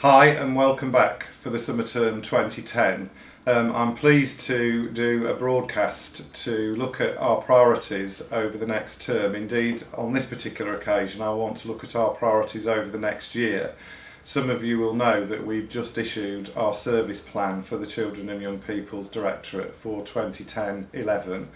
Hi and welcome back for the summer term 2010. I'm pleased to do a broadcast to look at our priorities over the next term. Indeed, on this particular occasion I want to look at our priorities over the next year. Some of you will know that we've just issued our service plan for the Children and Young People's Directorate for 2010-11.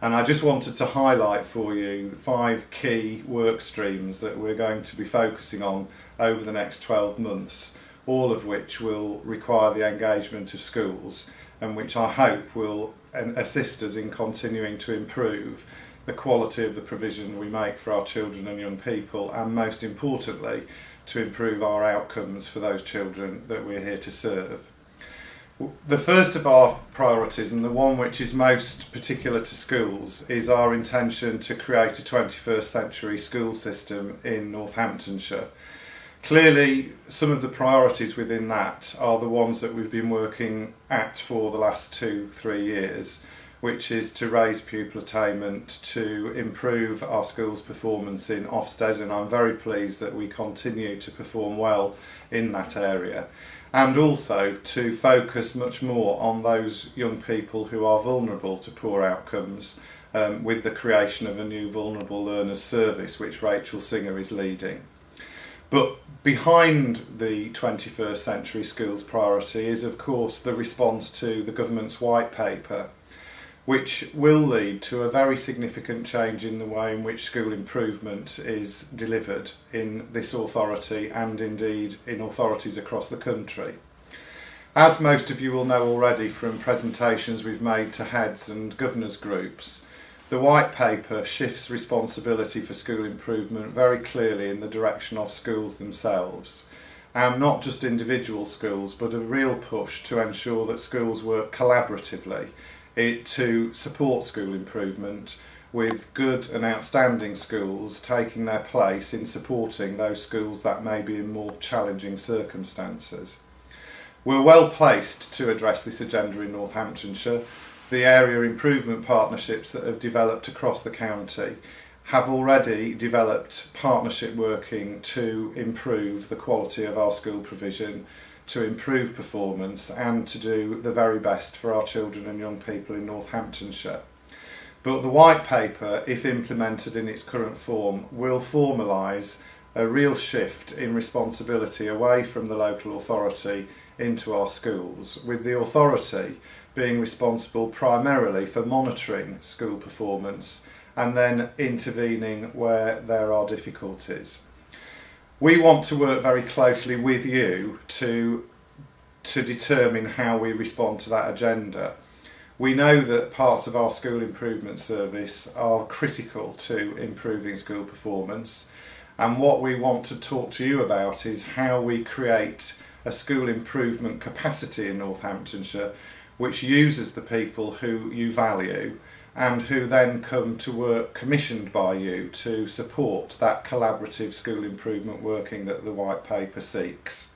And I just wanted to highlight for you 5 key work streams that we're going to be focusing on over the next 12 months, all of which will require the engagement of schools and which I hope will assist us in continuing to improve the quality of the provision we make for our children and young people, and most importantly to improve our outcomes for those children that we're here to serve. The first of our priorities, and the one which is most particular to schools, is our intention to create a 21st century school system in Northamptonshire. Clearly, some of the priorities within that are the ones that we've been working at for the last 2-3 years, which is to raise pupil attainment, to improve our schools' performance in Ofsted, and I'm very pleased that we continue to perform well in that area, and also to focus much more on those young people who are vulnerable to poor outcomes, with the creation of a new Vulnerable Learners Service which Rachel Singer is leading. But behind the 21st century schools priority is of course the response to the government's white paper, which will lead to a very significant change in the way in which school improvement is delivered in this authority and indeed in authorities across the country. As most of you will know already from presentations we've made to heads and governors groups, the white paper shifts responsibility for school improvement very clearly in the direction of schools themselves, and not just individual schools, but a real push to ensure that schools work collaboratively to support school improvement, with good and outstanding schools taking their place in supporting those schools that may be in more challenging circumstances. We're well placed to address this agenda in Northamptonshire. The area improvement partnerships that have developed across the county have already developed partnership working to improve the quality of our school provision, to improve performance and to do the very best for our children and young people in Northamptonshire. But the white paper, if implemented in its current form, will formalise a real shift in responsibility away from the local authority into our schools, with the authority being responsible primarily for monitoring school performance and then intervening where there are difficulties. We want to work very closely with you to determine how we respond to that agenda. We know that parts of our school improvement service are critical to improving school performance, and what we want to talk to you about is how we create a school improvement capacity in Northamptonshire which uses the people who you value and who then come to work commissioned by you to support that collaborative school improvement working that the white paper seeks.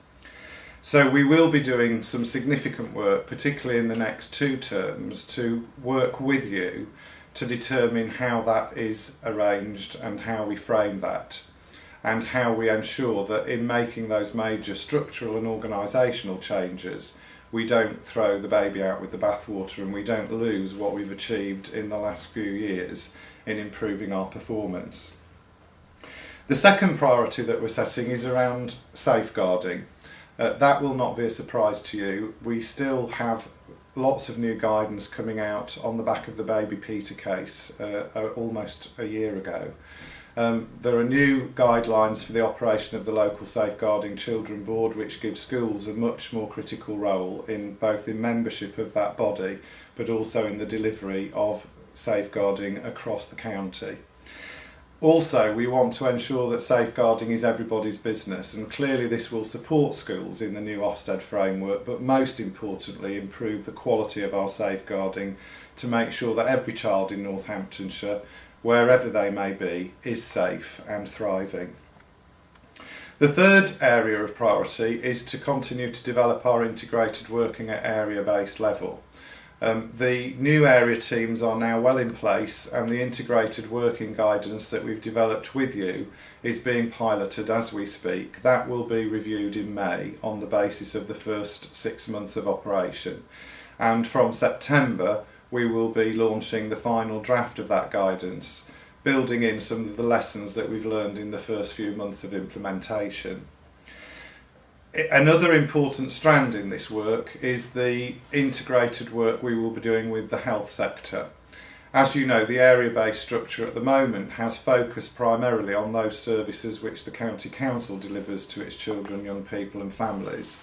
So we will be doing some significant work, particularly in the next 2 terms, to work with you to determine how that is arranged and how we frame that, and how we ensure that in making those major structural and organisational changes we don't throw the baby out with the bathwater and we don't lose what we've achieved in the last few years in improving our performance. The second priority that we're setting is around safeguarding. That will not be a surprise to you. We still have lots of new guidance coming out on the back of the Baby Peter case almost a year ago. There are new guidelines for the operation of the local Safeguarding Children Board, which gives schools a much more critical role in both in membership of that body but also in the delivery of safeguarding across the county. Also, we want to ensure that safeguarding is everybody's business, and clearly this will support schools in the new Ofsted framework, but most importantly improve the quality of our safeguarding to make sure that every child in Northamptonshire, wherever they may be, is safe and thriving. The third area of priority is to continue to develop our integrated working at area-based level. The new area teams are now well in place, and the integrated working guidance that we've developed with you is being piloted as we speak. That will be reviewed in May on the basis of the first 6 months of operation. And from September, we will be launching the final draft of that guidance, building in some of the lessons that we've learned in the first few months of implementation. Another important strand in this work is the integrated work we will be doing with the health sector. As you know, the area-based structure at the moment has focused primarily on those services which the County Council delivers to its children, young people and families.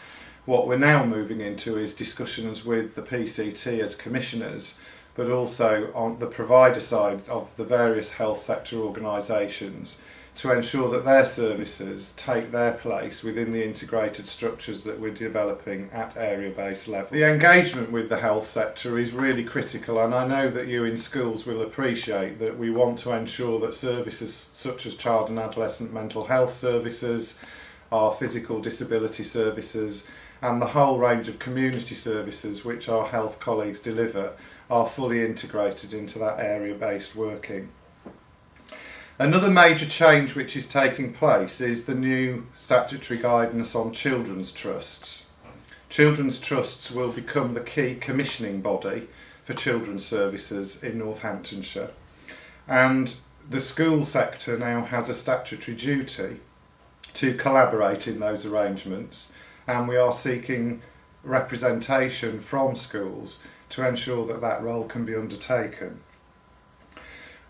What we're now moving into is discussions with the PCT as commissioners, but also on the provider side of the various health sector organisations, to ensure that their services take their place within the integrated structures that we're developing at area-based level. The engagement with the health sector is really critical, and I know that you in schools will appreciate that we want to ensure that services such as child and adolescent mental health services, our physical disability services, and the whole range of community services which our health colleagues deliver are fully integrated into that area-based working. Another major change which is taking place is the new statutory guidance on children's trusts. Children's trusts will become the key commissioning body for children's services in Northamptonshire, and the school sector now has a statutory duty to collaborate in those arrangements, and we are seeking representation from schools to ensure that that role can be undertaken.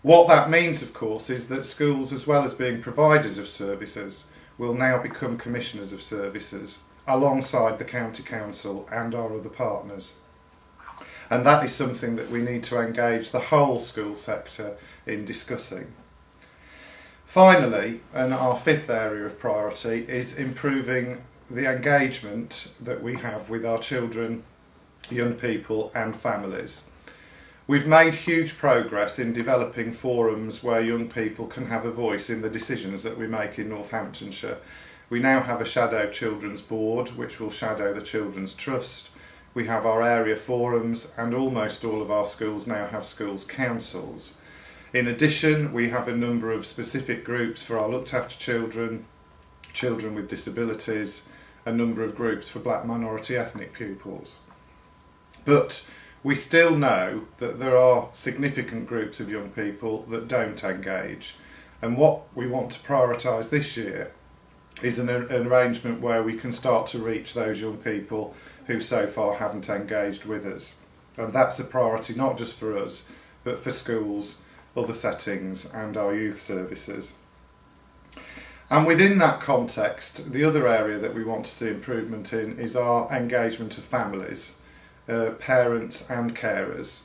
What that means, of course, is that schools, as well as being providers of services, will now become commissioners of services alongside the County Council and our other partners. And that is something that we need to engage the whole school sector in discussing. Finally, and our fifth area of priority, is improving the engagement that we have with our children, young people and families. We've made huge progress in developing forums where young people can have a voice in the decisions that we make in Northamptonshire. We now have a shadow children's board which will shadow the Children's Trust. We have our area forums, and almost all of our schools now have schools councils. In addition, we have a number of specific groups for our looked after children, children with disabilities, a number of groups for black minority ethnic pupils. But we still know that there are significant groups of young people that don't engage, and what we want to prioritise this year is an arrangement where we can start to reach those young people who so far haven't engaged with us. And that's a priority not just for us, but for schools, other settings and our youth services. And within that context, the other area that we want to see improvement in is our engagement of families, parents and carers.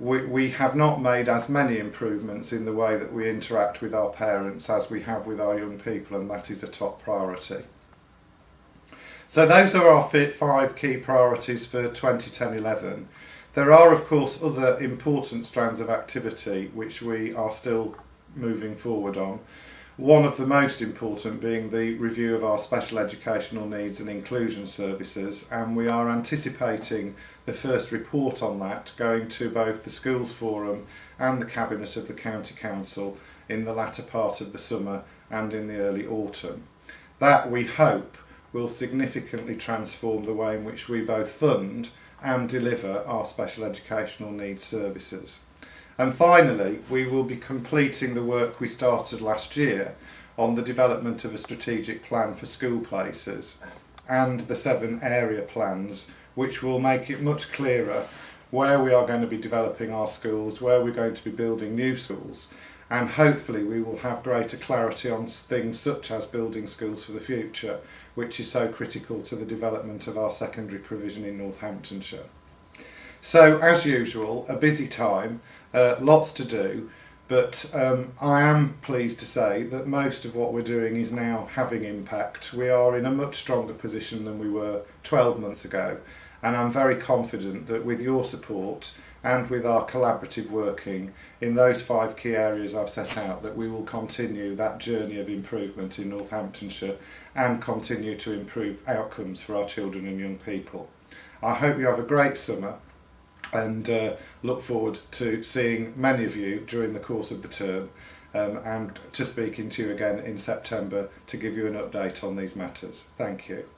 We have not made as many improvements in the way that we interact with our parents as we have with our young people, and that is a top priority. So those are our 5 key priorities for 2010-11. There are of course other important strands of activity which we are still moving forward on. One of the most important being the review of our special educational needs and inclusion services, and we are anticipating the first report on that going to both the Schools Forum and the Cabinet of the County Council in the latter part of the summer and in the early autumn. That, we hope, will significantly transform the way in which we both fund and deliver our special educational needs services. And finally, we will be completing the work we started last year on the development of a strategic plan for school places and the 7 area plans, which will make it much clearer where we are going to be developing our schools, where we're going to be building new schools, and hopefully we will have greater clarity on things such as building schools for the future, which is so critical to the development of our secondary provision in Northamptonshire. So, as usual, a busy time, lots to do, but I am pleased to say that most of what we're doing is now having impact. We are in a much stronger position than we were 12 months ago, and I'm very confident that with your support and with our collaborative working in those 5 key areas I've set out, that we will continue that journey of improvement in Northamptonshire and continue to improve outcomes for our children and young people. I hope you have a great summer, and look forward to seeing many of you during the course of the term, and to speaking to you again in September to give you an update on these matters. Thank you.